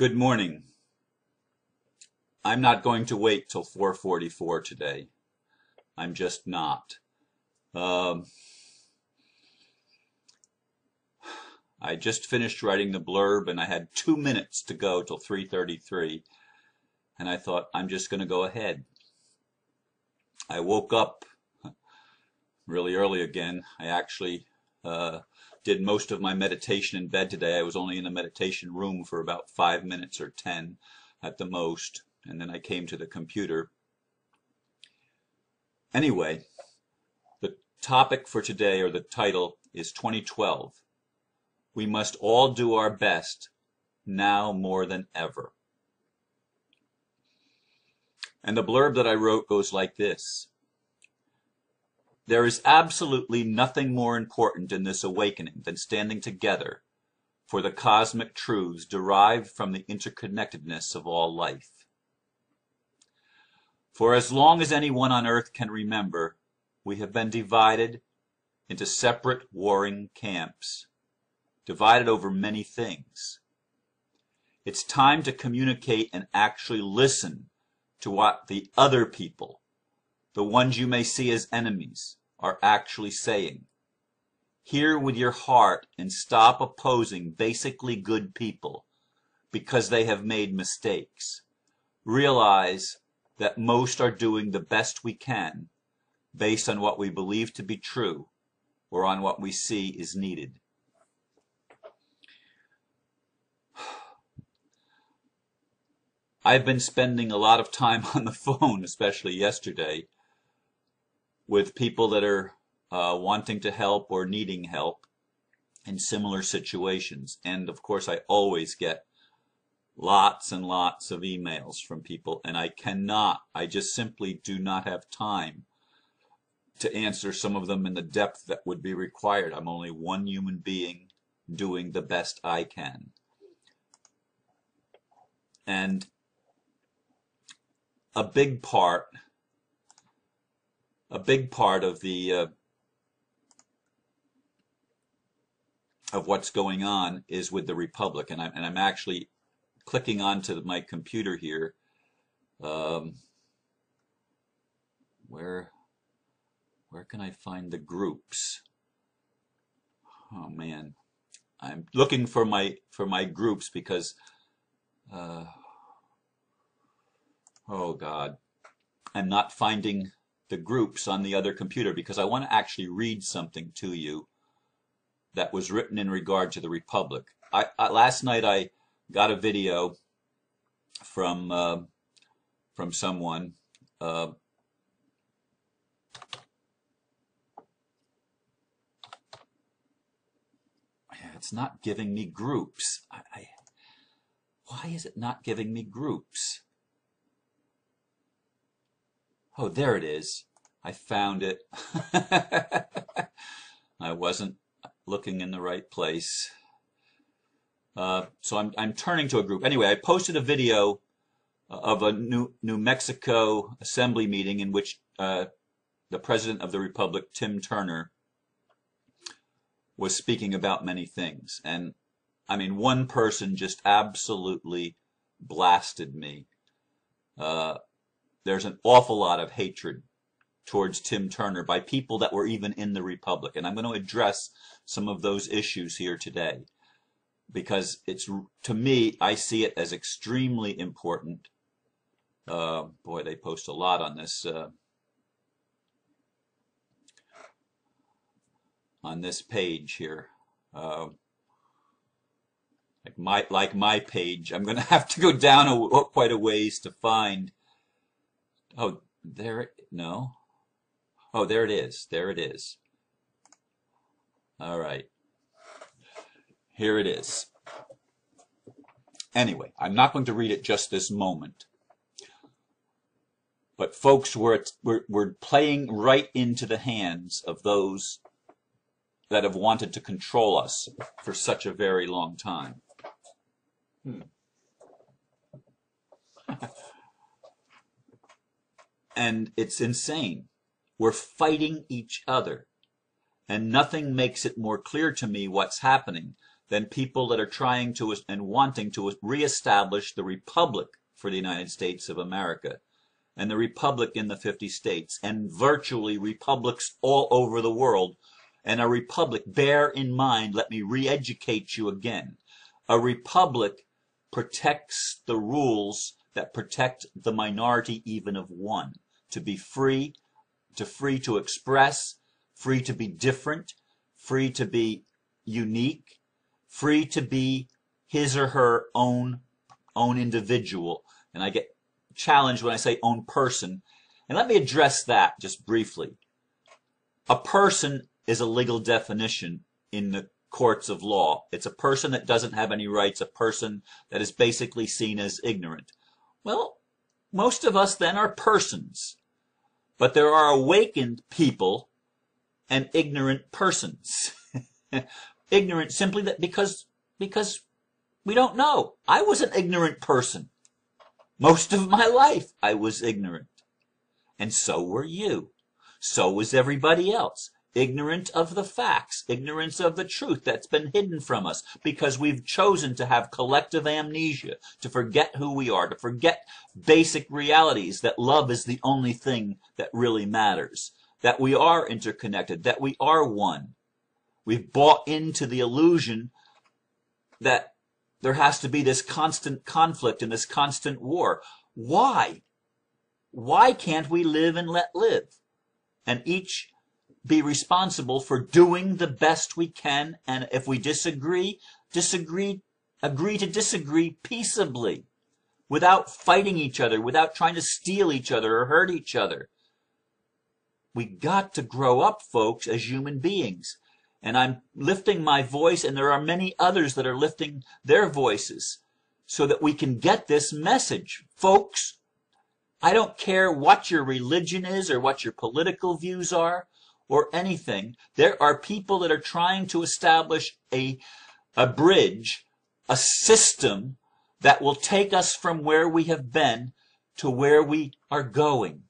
Good morning. I'm not going to wait till 4:44 today. I'm just not. I just finished writing the blurb and I had 2 minutes to go till 3:33, and I thought I'm just going to go ahead. I woke up really early again. I actually did most of my meditation in bed today. I was only in the meditation room for about 5 minutes or 10 at the most, and then I came to the computer. Anyway, the topic for today, or the title, is 2012. We must all do our best, now more than ever. And the blurb that I wrote goes like this. There is absolutely nothing more important in this awakening than standing together for the cosmic truths derived from the interconnectedness of all life. For as long as anyone on earth can remember, we have been divided into separate warring camps, divided over many things. It's time to communicate and actually listen to what the other people, the ones you may see as enemies, are actually saying. Hear with your heart and stop opposing basically good people because they have made mistakes. Realize that most are doing the best we can based on what we believe to be true or on what we see is needed. I've been spending a lot of time on the phone, especially yesterday, with people that are wanting to help or needing help in similar situations. And of course, I always get lots and lots of emails from people, and I just simply do not have time to answer some of them in the depth that would be required. I'm only one human being doing the best I can. And a big part of the of what's going on is with the Republic, and I'm actually clicking onto my computer here. Where can I find the groups? Oh man, I'm looking for my groups because oh God, I'm not finding the groups on the other computer because I want to actually read something to you that was written in regard to the Republic. Last night I got a video from someone. It's not giving me groups. Why is it not giving me groups? Oh, there it is. I found it. I wasn't looking in the right place. So I'm turning to a group. Anyway, I posted a video of a New Mexico assembly meeting in which the President of the Republic, Tim Turner, was speaking about many things. And I mean, one person just absolutely blasted me. There's an awful lot of hatred towards Tim Turner by people that were even in the Republic. And I'm going to address some of those issues here today because it's, to me, I see it as extremely important. Boy, they post a lot on this page here. Like my page, I'm going to have to go down quite a ways to find. Oh, no. Oh, there it is. There it is. All right. Here it is. Anyway, I'm not going to read it just this moment. But folks, we're playing right into the hands of those that have wanted to control us for such a very long time. And it's insane. We're fighting each other. And nothing makes it more clear to me what's happening than people that are trying to and wanting to reestablish the Republic for the United States of America and the Republic in the 50 states and virtually republics all over the world. And a republic, bear in mind, let me re-educate you again, a republic protects the rules that protect the minority even of one, to be free to express, free to be different, free to be unique, free to be his or her own individual. And I get challenged when I say own person. And let me address that just briefly. A person is a legal definition in the courts of law. It's a person that doesn't have any rights, a person that is basically seen as ignorant. Well, most of us then are persons. But there are awakened people and ignorant persons. Ignorant simply that because we don't know. I was an ignorant person. Most of my life I was ignorant. And so were you. So was everybody else. Ignorant of the facts, ignorance of the truth that's been hidden from us because we've chosen to have collective amnesia, to forget who we are, to forget basic realities, that love is the only thing that really matters, that we are interconnected, that we are one. We've bought into the illusion that there has to be this constant conflict and this constant war. Why? Why can't we live and let live? And each be responsible for doing the best we can, and if we agree to disagree peaceably, without fighting each other, without trying to steal each other or hurt each other. We got to grow up, folks, as human beings. And I'm lifting my voice, and there are many others that are lifting their voices, so that we can get this message. Folks, I don't care what your religion is or what your political views are, or anything. There are people that are trying to establish a bridge, a system that will take us from where we have been to where we are going.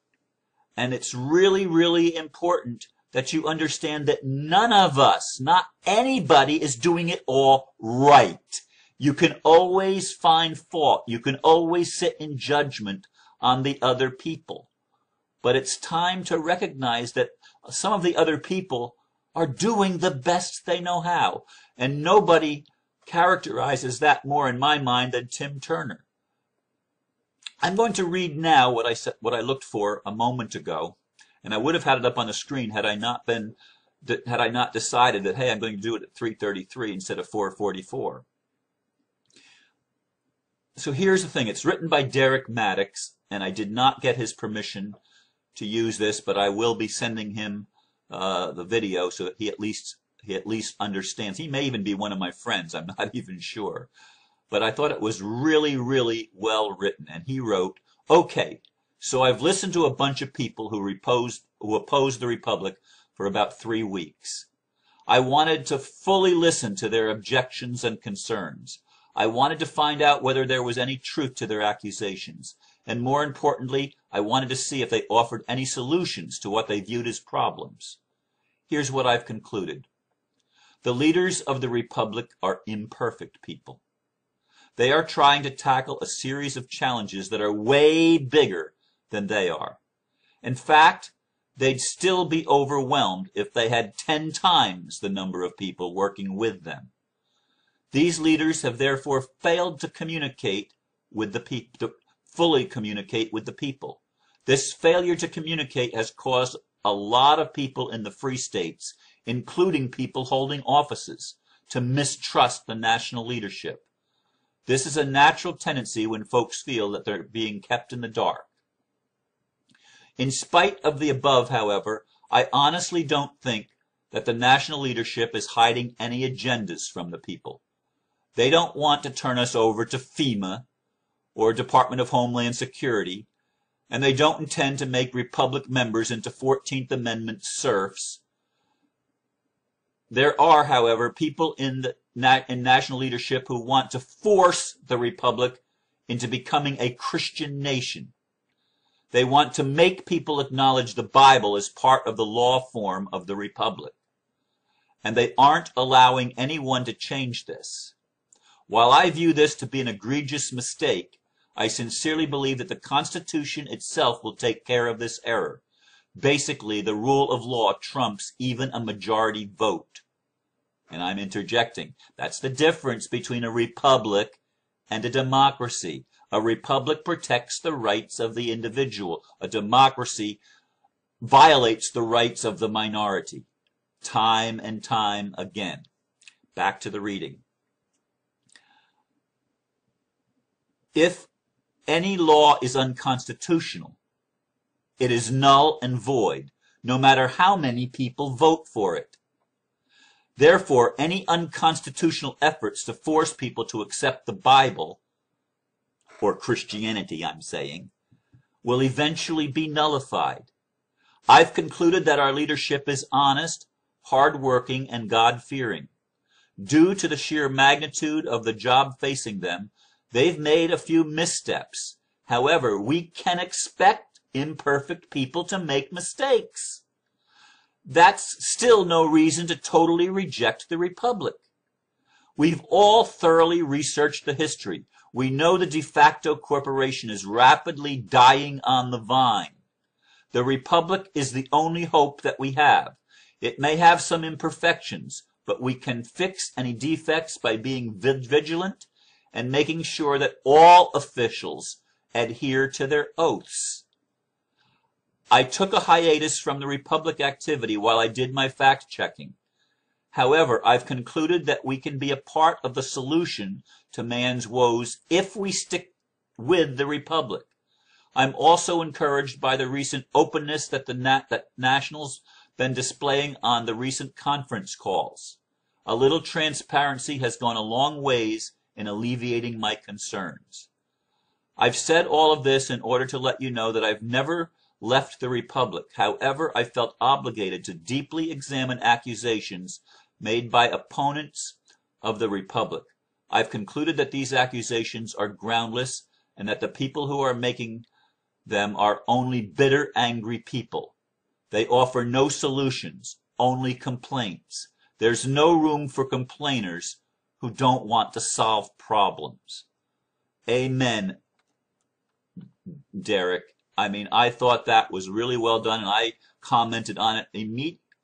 And it's really, really important that you understand that none of us, not anybody, is doing it all right. You can always find fault. You can always sit in judgment on the other people. But it's time to recognize that some of the other people are doing the best they know how. And nobody characterizes that more in my mind than Tim Turner. I'm going to read now what I looked for a moment ago, and I would have had it up on the screen had I not decided that, hey, I'm going to do it at 3:33 instead of 4:44. So here's the thing. It's written by Derek Maddox, and I did not get his permission to use this, but I will be sending him the video so that he at least understands. He may even be one of my friends. I'm not even sure. But I thought it was really, really well written. And he wrote, okay, so I've listened to a bunch of people who opposed the Republic for about 3 weeks. I wanted to fully listen to their objections and concerns. I wanted to find out whether there was any truth to their accusations. And more importantly, I wanted to see if they offered any solutions to what they viewed as problems. Here's what I've concluded. The leaders of the Republic are imperfect people. They are trying to tackle a series of challenges that are way bigger than they are. In fact, they'd still be overwhelmed if they had 10 times the number of people working with them. These leaders have therefore failed to communicate with the people, fully communicate with the people. This failure to communicate has caused a lot of people in the free states, including people holding offices, to mistrust the national leadership. This is a natural tendency when folks feel that they're being kept in the dark. In spite of the above, however, I honestly don't think that the national leadership is hiding any agendas from the people. They don't want to turn us over to FEMA or Department of Homeland Security, and they don't intend to make Republic members into 14th Amendment serfs. There are, however, people in national leadership who want to force the Republic into becoming a Christian nation. They want to make people acknowledge the Bible as part of the law form of the Republic. and they aren't allowing anyone to change this. While I view this to be an egregious mistake, I sincerely believe that the Constitution itself will take care of this error. Basically, the rule of law trumps even a majority vote. And I'm interjecting. That's the difference between a republic and a democracy. A republic protects the rights of the individual. A democracy violates the rights of the minority. Time and time again. Back to the reading. If any law is unconstitutional, it is null and void, no matter how many people vote for it. Therefore, any unconstitutional efforts to force people to accept the Bible, or Christianity, I'm saying, will eventually be nullified. I've concluded that our leadership is honest, hardworking, and God-fearing. Due to the sheer magnitude of the job facing them, they've made a few missteps. However, we can expect imperfect people to make mistakes. That's still no reason to totally reject the Republic. We've all thoroughly researched the history. We know the de facto corporation is rapidly dying on the vine. The Republic is the only hope that we have. It may have some imperfections, but we can fix any defects by being vigilant and making sure that all officials adhere to their oaths. I took a hiatus from the Republic activity while I did my fact-checking. However, I've concluded that we can be a part of the solution to man's woes if we stick with the Republic. I'm also encouraged by the recent openness that that Nationals been displaying on the recent conference calls. A little transparency has gone a long ways in alleviating my concerns. I've said all of this in order to let you know that I've never left the Republic. However, I felt obligated to deeply examine accusations made by opponents of the Republic. I've concluded that these accusations are groundless and that the people who are making them are only bitter, angry people. They offer no solutions, only complaints. There's no room for complainers who don't want to solve problems. Amen, Derek. I mean, I thought that was really well done, and I commented on it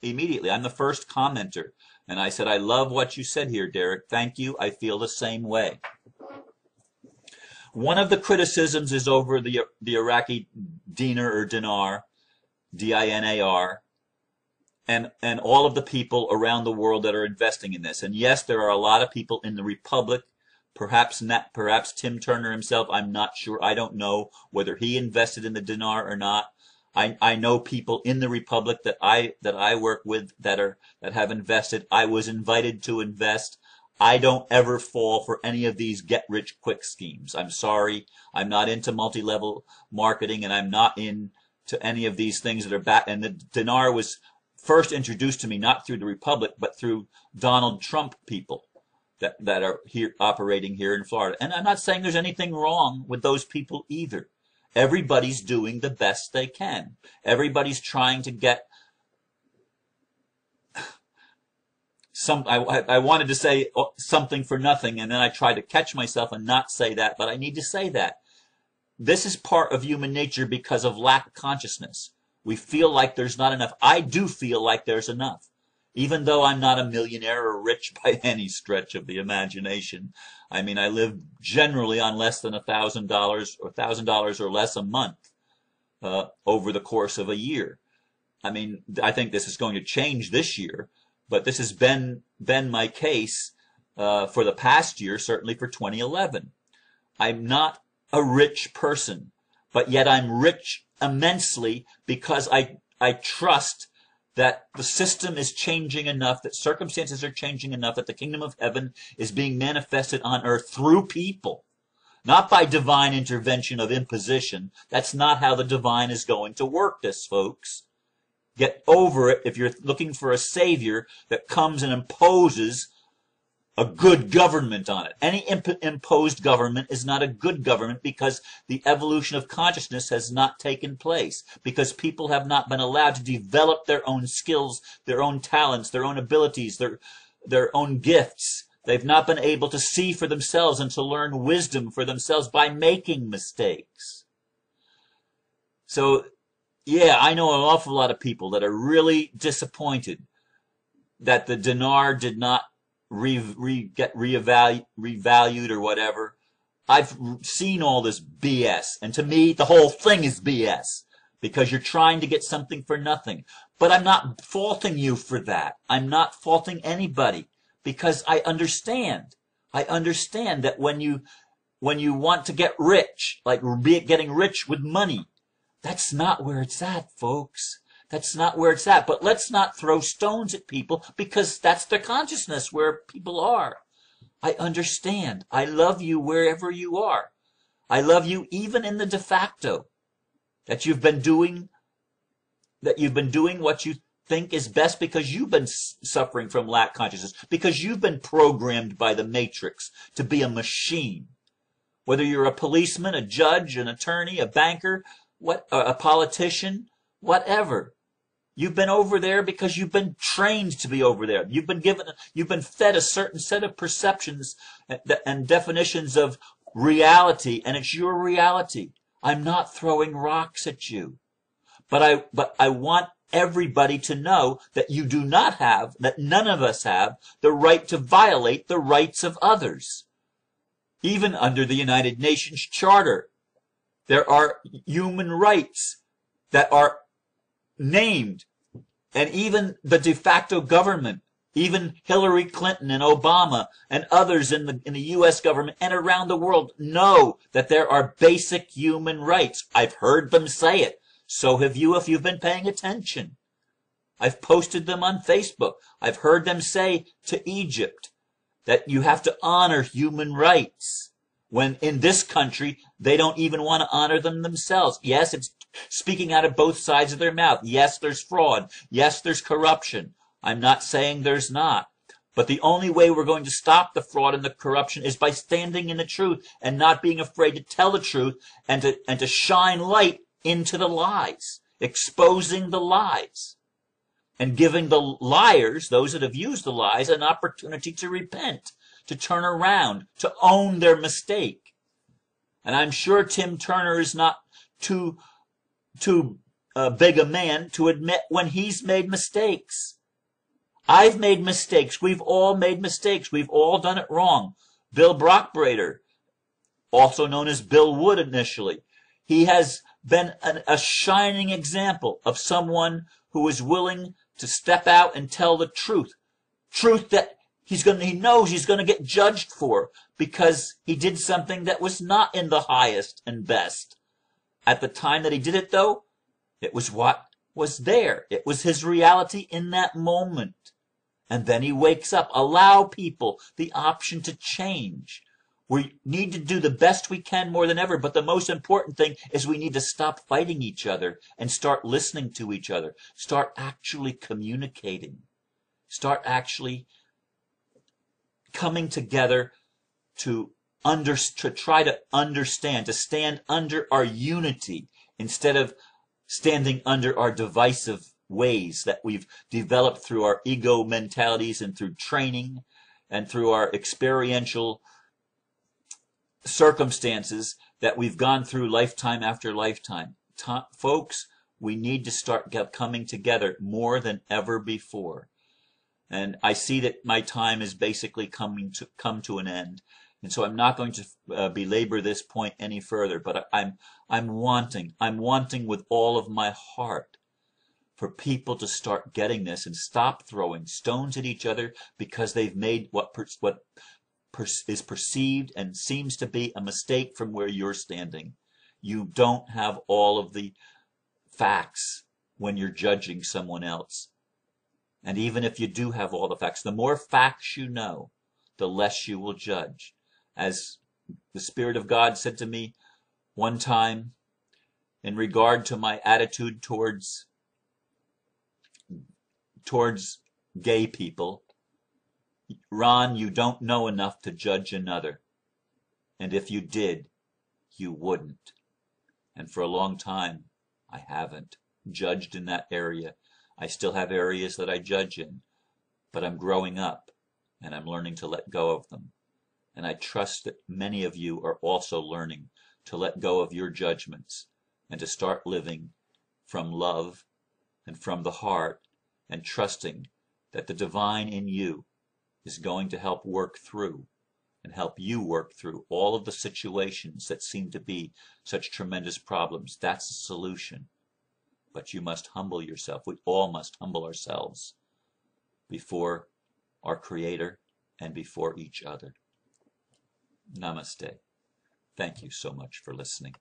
immediately. I'm the first commenter, and I said, I love what you said here, Derek. Thank you. I feel the same way. One of the criticisms is over the Iraqi dinar or dinar, D-I-N-A-R, and all of the people around the world that are investing in this. And yes, there are a lot of people in the Republic. Perhaps Tim Turner himself, I'm not sure. I don't know whether he invested in the dinar or not. I know people in the Republic that I work with that have invested. I was invited to invest. I don't ever fall for any of these get-rich-quick schemes. I'm sorry. I'm not into multi-level marketing, and I'm not into any of these things that are bad. And the dinar was first introduced to me not through the Republic, but through Donald Trump people that are here operating here in Florida. And I'm not saying there's anything wrong with those people either. Everybody's doing the best they can. Everybody's trying to get I wanted to say something for nothing, and then I tried to catch myself and not say that, but I need to say that. This is part of human nature because of lack of consciousness. We feel like there's not enough. I do feel like there's enough. Even though I'm not a millionaire or rich by any stretch of the imagination. I mean, I live generally on less than $1,000 or $1,000 or less a month over the course of a year. I mean, I think this is going to change this year, but this has been my case for the past year, certainly for 2011. I'm not a rich person, but yet I'm rich immensely because I trust that the system is changing enough, that circumstances are changing enough, that the kingdom of heaven is being manifested on earth through people, not by divine intervention of imposition. That's not how the divine is going to work this, folks. Get over it if you're looking for a savior that comes and imposes a good government on it. Any imposed government is not a good government because the evolution of consciousness has not taken place, because people have not been allowed to develop their own skills, their own talents, their own abilities, their own gifts. They've not been able to see for themselves and to learn wisdom for themselves by making mistakes. So, yeah, I know an awful lot of people that are really disappointed that the dinar did not get revalued or whatever. I've seen all this BS, and to me, the whole thing is BS, because you're trying to get something for nothing. But I'm not faulting you for that. I'm not faulting anybody, because I understand. I understand that when you want to get rich, like getting rich with money, that's not where it's at, folks. That's not where it's at. But let's not throw stones at people, because that's their consciousness where people are. I understand. I love you wherever you are. I love you even in the de facto, that you've been doing what you think is best because you've been suffering from lack consciousness, because you've been programmed by the matrix to be a machine. Whether you're a policeman, a judge, an attorney, a banker, a politician, whatever. You've been over there because you've been trained to be over there. You've been fed a certain set of perceptions and definitions of reality, and it's your reality. I'm not throwing rocks at you. But I want everybody to know that you do not have, that none of us have, the right to violate the rights of others. Even under the United Nations Charter, there are human rights that are named, and even the de facto government, even Hillary Clinton and Obama and others in the U.S. government and around the world know that there are basic human rights. I've heard them say it. So have you if you've been paying attention. I've posted them on Facebook. I've heard them say to Egypt that you have to honor human rights, when in this country they don't even want to honor them themselves. Yes, it's speaking out of both sides of their mouth. Yes, there's fraud. Yes, there's corruption. I'm not saying there's not. But the only way we're going to stop the fraud and the corruption is by standing in the truth and not being afraid to tell the truth and to shine light into the lies, exposing the lies, and giving the liars, those that have used the lies, an opportunity to repent, to turn around, to own their mistake. And I'm sure Tim Turner is not too big a man to admit when he's made mistakes. I've made mistakes. We've all made mistakes. We've all done it wrong. Bill Brockbrader, also known as Bill Wood initially, he has been a shining example of someone who is willing to step out and tell the truth. Truth that he knows he's going to get judged for, because he did something that was not in the highest and best. At the time that he did it, though, it was what was there. It was his reality in that moment. And then he wakes up. Allow people the option to change. We need to do the best we can more than ever, but the most important thing is we need to stop fighting each other and start listening to each other. Start actually communicating. Start actually coming together to try to understand, to stand under our unity instead of standing under our divisive ways that we've developed through our ego mentalities and through training and through our experiential circumstances that we've gone through lifetime after lifetime. Folks, we need to start coming together more than ever before. And I see that my time is basically come to an end. And so I'm not going to belabor this point any further, but I'm wanting with all of my heart for people to start getting this and stop throwing stones at each other because they've made what is perceived and seems to be a mistake from where you're standing. You don't have all of the facts when you're judging someone else. And even if you do have all the facts, the more facts you know, the less you will judge. As the Spirit of God said to me one time in regard to my attitude towards gay people, Ron, you don't know enough to judge another. And if you did, you wouldn't. And for a long time, I haven't judged in that area. I still have areas that I judge in, but I'm growing up and I'm learning to let go of them. And I trust that many of you are also learning to let go of your judgments and to start living from love and from the heart, and trusting that the divine in you is going to help work through and help you work through all of the situations that seem to be such tremendous problems. That's the solution. But you must humble yourself. We all must humble ourselves before our Creator and before each other. Namaste. Thank you so much for listening.